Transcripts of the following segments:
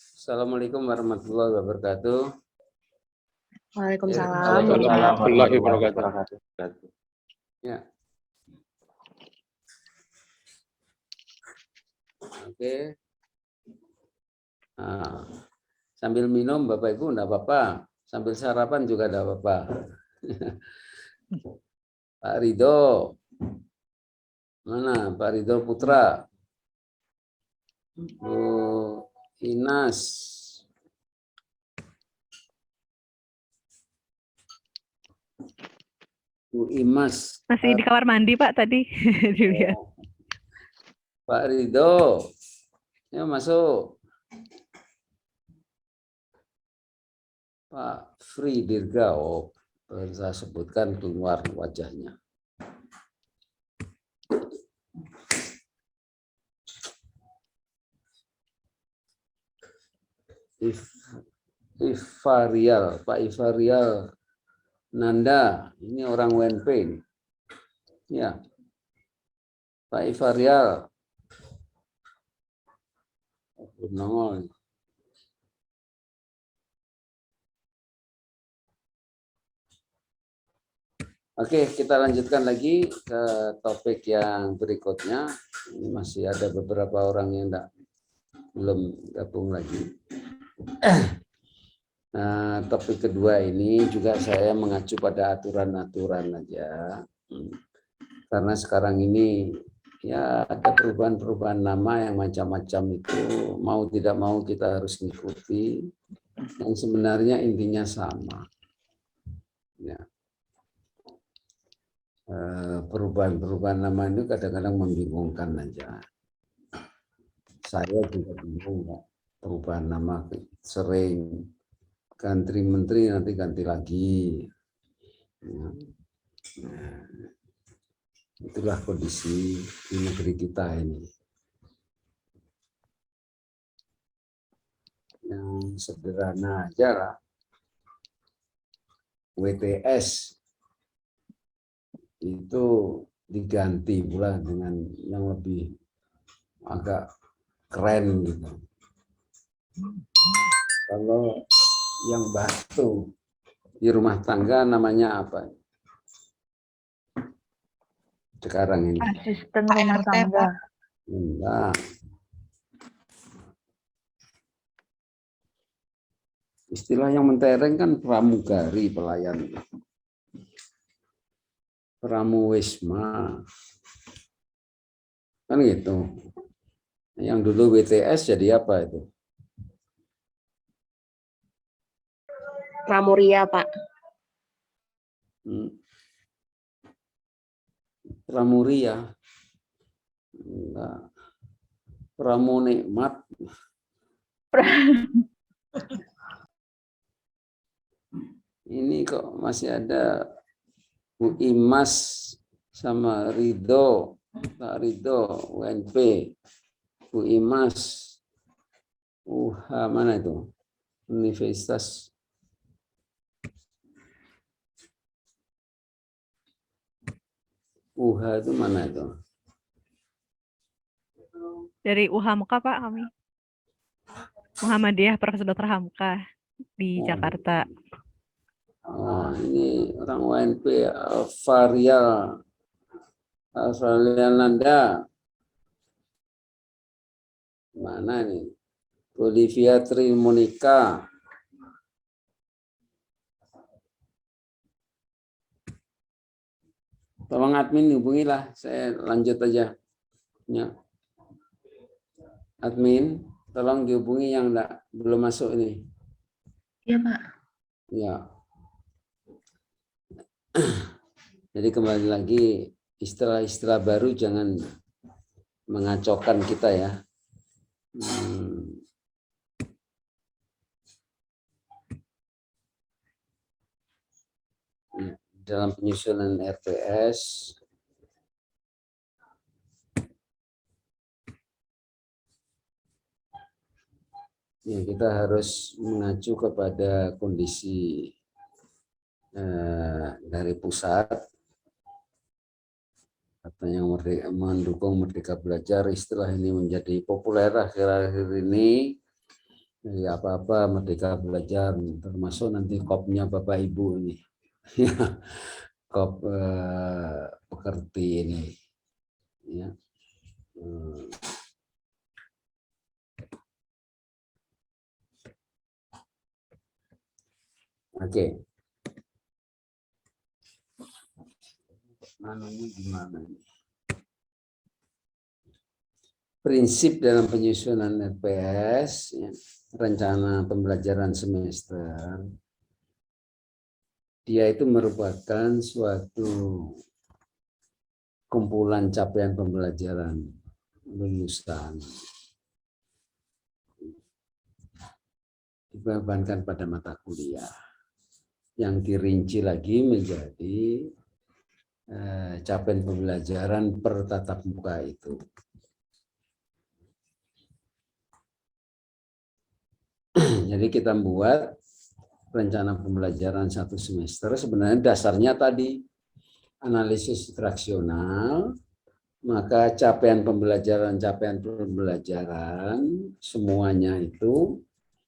Assalamualaikum warahmatullahi wabarakatuh. Waalaikumsalam warahmatullahi wabarakatuh. Ya. Oke. Nah, sambil minum Bapak Ibu enggak apa-apa. Sambil sarapan juga enggak apa-apa. Pak Ridho. Mana Pak Ridho Putra? Bu Inas. Bu Imas. masih di kamar mandi Pak tadi dilihat. Pak Ridho. Ya masuk. Pak Fri Dirga. Oh, saya sebutkan keluar wajahnya. Ifarial, Pak Ifarial Nanda, ini orang WNP ini. Ya, Pak Ifarial. Nongol. Oke, kita lanjutkan lagi ke topik yang berikutnya. Ini masih ada beberapa orang yang belum gabung lagi. Nah, topik kedua ini juga saya mengacu pada aturan-aturan aja. Karena sekarang ini ya ada perubahan-perubahan nama yang macam-macam itu, mau tidak mau kita harus mengikuti. Yang sebenarnya intinya sama. Ya. Perubahan-perubahan nama itu kadang-kadang membingungkan aja. Saya juga bingung, Pak. Perubahan nama sering ganti menteri nanti ganti lagi. Nah, itulah kondisi di negeri kita ini. Yang sederhana aja lah. WTS itu diganti pula dengan yang lebih agak keren gitu. Kalau yang batu di rumah tangga namanya apa? Sekarang ini. Asisten rumah tangga. Enggak. Istilah yang mentereng kan pramugari, pelayan. Pramuwisma. Kan gitu. Yang dulu WTS jadi apa itu? Pramuria, Pak. Pramuria. Enggak. Pramunikmat. Ini kok masih ada Bu Imas sama Ridho, Pak Ridho, UNP, Bu Imas, mana itu? Universitas UHA itu mana itu? Dari Hamka Pak kami. Muhammadiyah Profesor Dr. Hamka di Jakarta. Oh, ini orang UNP, Alvarial Nanda. Mana nih? Bolivia Tri Monica. Tolong admin hubungilah, saya lanjut aja. Ya. Admin, tolong dihubungi yang belum masuk ini. Iya, Pak. Ya. Jadi kembali lagi, istilah-istilah baru jangan mengacaukan kita ya. Dalam penyusunan RPS ya, kita harus mengacu kepada kondisi dari pusat atau yang mendukung Merdeka Belajar. Istilah ini menjadi populer akhir-akhir ini Jadi apa-apa Merdeka Belajar, termasuk nanti kopnya Bapak Ibu ini. Kop pekerti ini. Ya. Oke. Namanya gimana ini? Prinsip dalam penyusunan RPS, ya, rencana pembelajaran semester, dia itu merupakan suatu kumpulan capaian pembelajaran lulusan dibebankan pada mata kuliah yang dirinci lagi menjadi capaian pembelajaran per tatap muka itu. Jadi kita buat rencana pembelajaran satu semester, sebenarnya dasarnya tadi analisis instruksional, maka capaian pembelajaran semuanya itu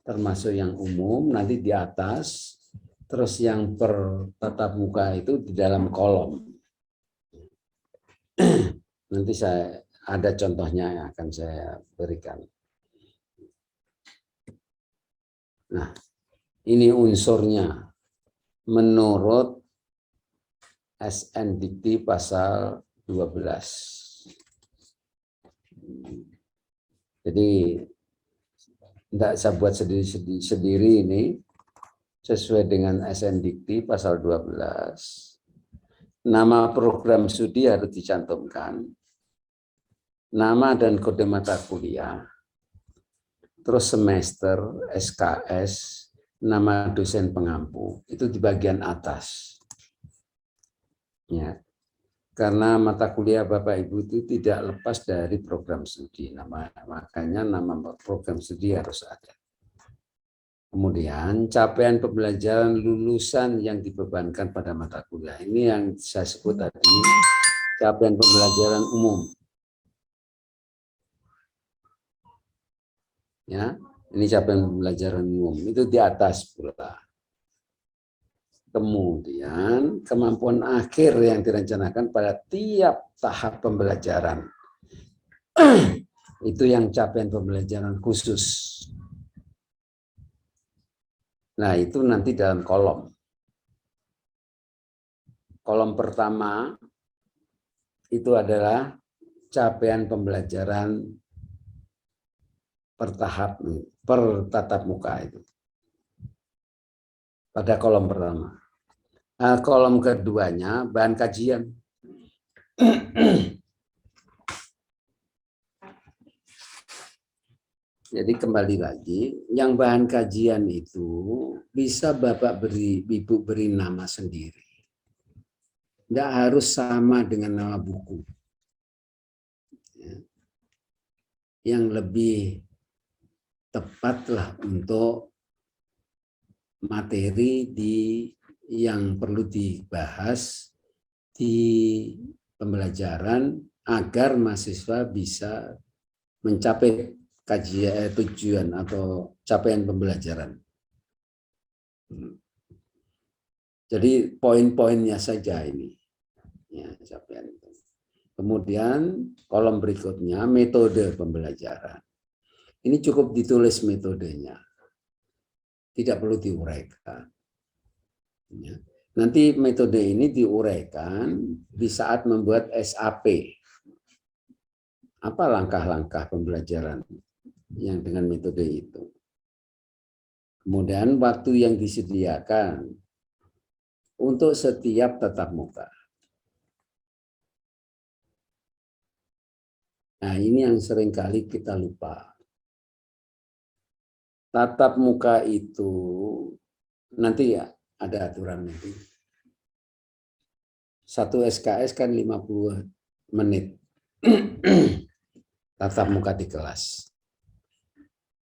termasuk yang umum nanti di atas, terus yang per tatap muka itu di dalam kolom. Nanti saya ada contohnya yang akan saya berikan. Nah, ini unsurnya menurut SN Dikti pasal 12. Jadi tidak saya buat sendiri ini sesuai dengan SN Dikti pasal 12. Nama program studi harus dicantumkan, nama dan kode mata kuliah, terus semester, SKS, nama dosen pengampu, itu di bagian atas. Ya. Karena mata kuliah Bapak Ibu itu tidak lepas dari program studi, makanya nama program studi harus ada. Kemudian capaian pembelajaran lulusan yang dibebankan pada mata kuliah, ini yang saya sebut tadi capaian pembelajaran umum. Ya, ini capaian pembelajaran umum itu di atas pula. Kemudian kemampuan akhir yang direncanakan pada tiap tahap pembelajaran. Itu yang capaian pembelajaran khusus. Nah, itu nanti dalam kolom. Kolom pertama itu adalah capaian pembelajaran per tahap, per tatap muka itu. Pada kolom pertama. Nah, kolom keduanya bahan kajian. Jadi kembali lagi, yang bahan kajian itu bisa Bapak beri, Ibu beri nama sendiri. Tidak harus sama dengan nama buku. Yang lebih tepatlah untuk materi yang perlu dibahas di pembelajaran agar mahasiswa bisa mencapai tujuan atau capaian pembelajaran. Jadi poin-poinnya saja ini. Ya, capaian itu. Kemudian kolom berikutnya metode pembelajaran. Ini cukup ditulis metodenya. Tidak perlu diuraikan. Ya. Nanti metode ini diuraikan di saat membuat SAP. Apa langkah-langkah pembelajaran yang dengan metode itu? Kemudian waktu yang disediakan untuk setiap tatap muka. Nah, ini yang seringkali kita lupa. Tatap muka itu nanti ya ada aturan nanti. Satu SKS kan 50 menit. Tatap muka di kelas.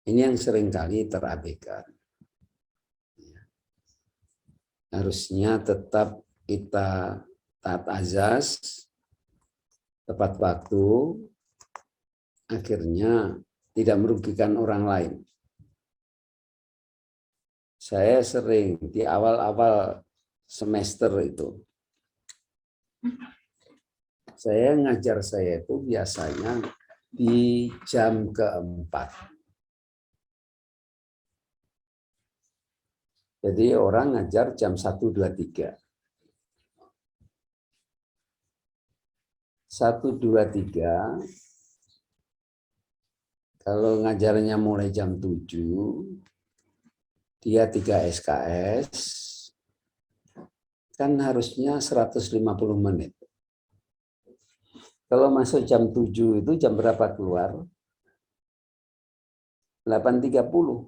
Ini yang seringkali terabaikan. Harusnya tetap kita taat azas, tepat waktu, akhirnya tidak merugikan orang lain. saya sering di awal-awal semester itu, saya ngajar saya itu biasanya di jam keempat. Jadi orang ngajar jam 1, 2, 3. 1, 2, 3. Kalau ngajarnya mulai jam 7, dia 3 SKS, kan harusnya 150 menit. Kalau masuk jam 7 itu jam berapa keluar? 8.30.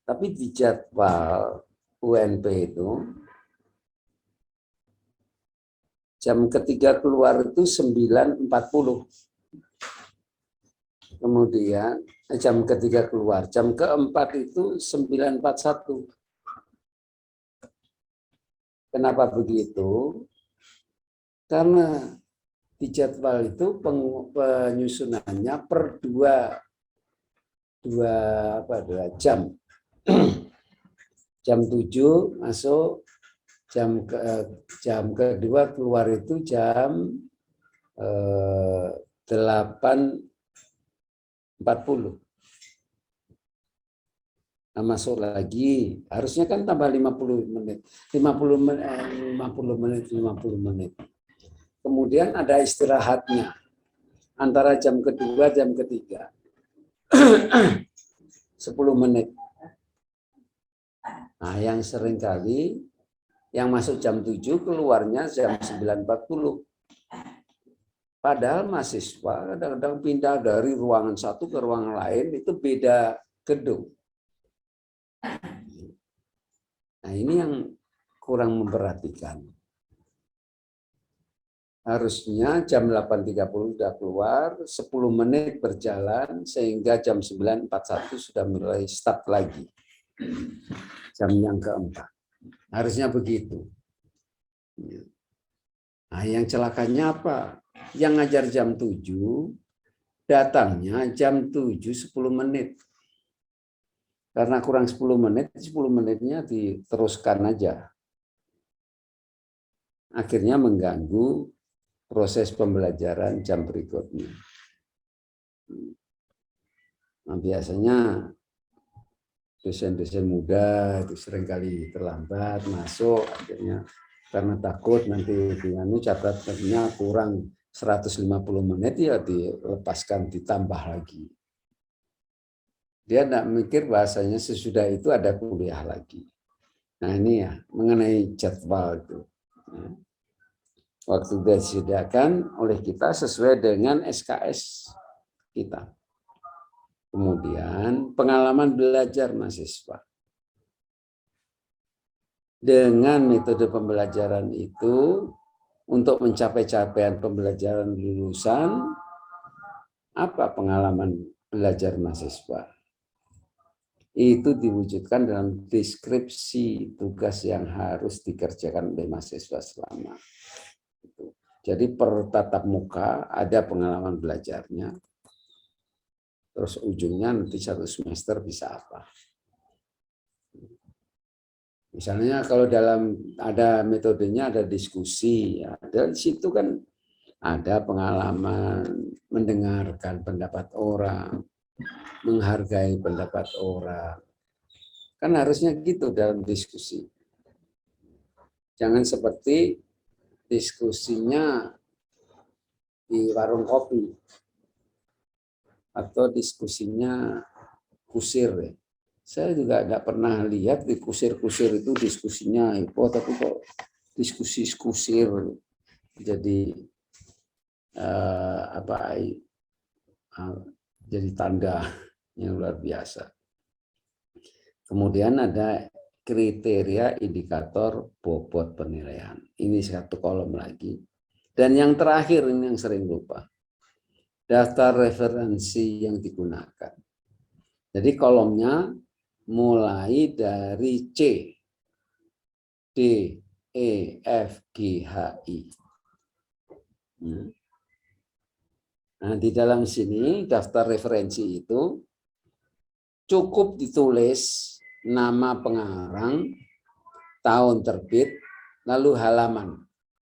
Tapi di jadwal UNP itu, jam ketiga keluar itu 9.40. Kemudian jam ketiga keluar, jam keempat itu 9.41. Kenapa begitu? Karena di jadwal itu penyusunannya per dua jam. Jam 7 masuk, jam kedua keluar itu jam 8.40. Nah, masuk lagi, harusnya kan tambah 50 menit. 50 menit. Kemudian ada istirahatnya antara jam kedua jam ketiga. 10 menit. Nah, yang sering kali yang masuk jam 7 keluarnya jam 9.40. Padahal mahasiswa kadang-kadang pindah dari ruangan satu ke ruangan lain, itu beda gedung. Nah, ini yang kurang memperhatikan. Harusnya jam 8.30 sudah keluar, 10 menit berjalan, sehingga jam 9.41 sudah mulai start lagi. Jam yang keempat. Harusnya begitu. Nah, yang celakanya apa? Yang ngajar jam 7, datangnya jam 7, 10 menit. Karena kurang 10 menit, 10 menitnya diteruskan aja. Akhirnya mengganggu proses pembelajaran jam berikutnya. Nah, biasanya dosen-dosen muda itu seringkali terlambat masuk, akhirnya karena takut nanti catatannya kurang 150 menit, ya dilepaskan, ditambah lagi. Dia tidak mikir bahasanya sesudah itu ada kuliah lagi. Nah, ini ya mengenai jadwal itu. Waktu disediakan oleh kita sesuai dengan SKS kita. Kemudian pengalaman belajar mahasiswa. Dengan metode pembelajaran itu, untuk mencapai capaian pembelajaran lulusan, apa pengalaman belajar mahasiswa? Itu diwujudkan dalam deskripsi tugas yang harus dikerjakan oleh mahasiswa selama. Jadi per tatap muka ada pengalaman belajarnya. Terus ujungnya nanti 1 semester bisa apa. Misalnya kalau dalam ada metodenya ada diskusi, ya, dari situ kan ada pengalaman mendengarkan pendapat orang, menghargai pendapat orang. Kan harusnya gitu dalam diskusi. Jangan seperti diskusinya di warung kopi atau diskusinya kusir. Saya juga tidak pernah lihat di kusir-kusir itu diskusinya tapi kok diskusi kusir jadi jadi tanda yang luar biasa. Kemudian ada kriteria indikator bobot penilaian. Ini 1 kolom lagi. Dan yang terakhir ini yang sering lupa. Daftar referensi yang digunakan. Jadi kolomnya mulai dari C, D, E, F, G, H, I. Nah, di dalam sini daftar referensi itu cukup ditulis nama pengarang, tahun terbit, lalu halaman.